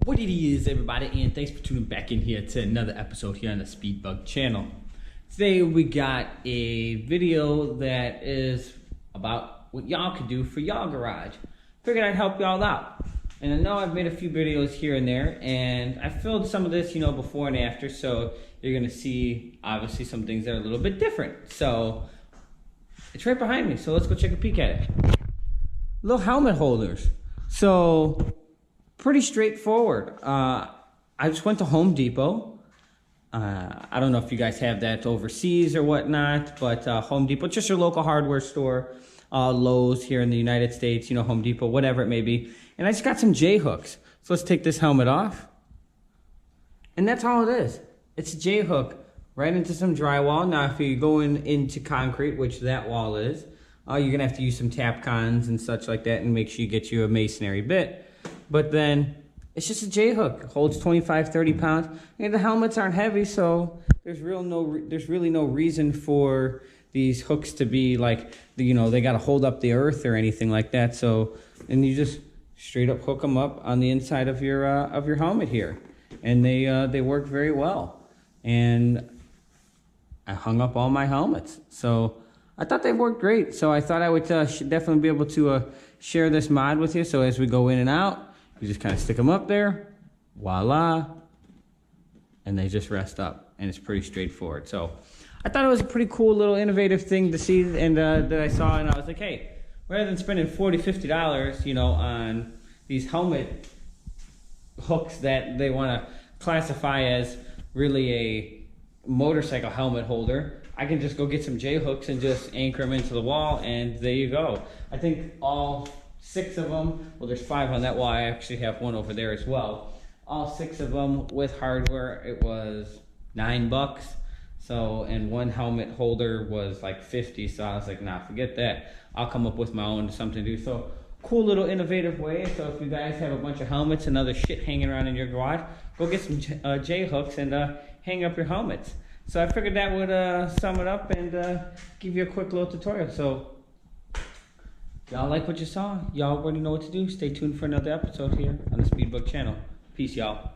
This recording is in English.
What it is, everybody, and thanks for tuning back in here to another episode here on the Speedbug channel. Today we got a video that is about what y'all could do for y'all garage. Figured I'd help y'all out. And I know I've made a few videos here and there, and I filmed some of this, before and after, so you're gonna see, obviously, some things that are a little bit different. So, it's right behind me, so let's go check a peek at it. Little helmet holders. So, pretty straightforward. I just went to Home Depot. I don't know if you guys have that overseas or whatnot, but Home Depot, just your local hardware store, Lowe's here in the United States, Home Depot, whatever it may be. And I just got some J-hooks. So let's take this helmet off. And that's all it is. It's a J-hook right into some drywall. Now, if you're going into concrete, which that wall is, you're going to have to use some tap cons and such like that and make sure you get you a masonry bit. But then it's just a J-hook. It holds 25, 30 pounds. And the helmets aren't heavy, so there's really no reason for these hooks to be like, they got to hold up the earth or anything like that. So, and you just straight up hook them up on the inside of your helmet here. And they work very well. And I hung up all my helmets. So I thought they worked great. So I thought I would definitely be able to share this mod with you. So as we go in and out, you just kind of stick them up there, voila, and they just rest up, and it's pretty straightforward. So I thought it was a pretty cool little innovative thing to see, and that I saw, and I was like, hey, rather than spending $40, $50, on these helmet hooks that they want to classify as really a motorcycle helmet holder, I can just go get some J-hooks and just anchor them into the wall, and there you go. I think all 6 of them, well, there's 5 on that wall. I actually have one over there as well. All 6 of them with hardware, it was $9. So, and one helmet holder was like 50. So I was like, nah, forget that. I'll come up with my own something to do. So, cool little innovative way. So if you guys have a bunch of helmets and other shit hanging around in your garage, go get some J-hooks and hang up your helmets. So I figured that would sum it up and give you a quick little tutorial. So, y'all like what you saw? Y'all already know what to do. Stay tuned for another episode here on the Speedbug channel. Peace, y'all.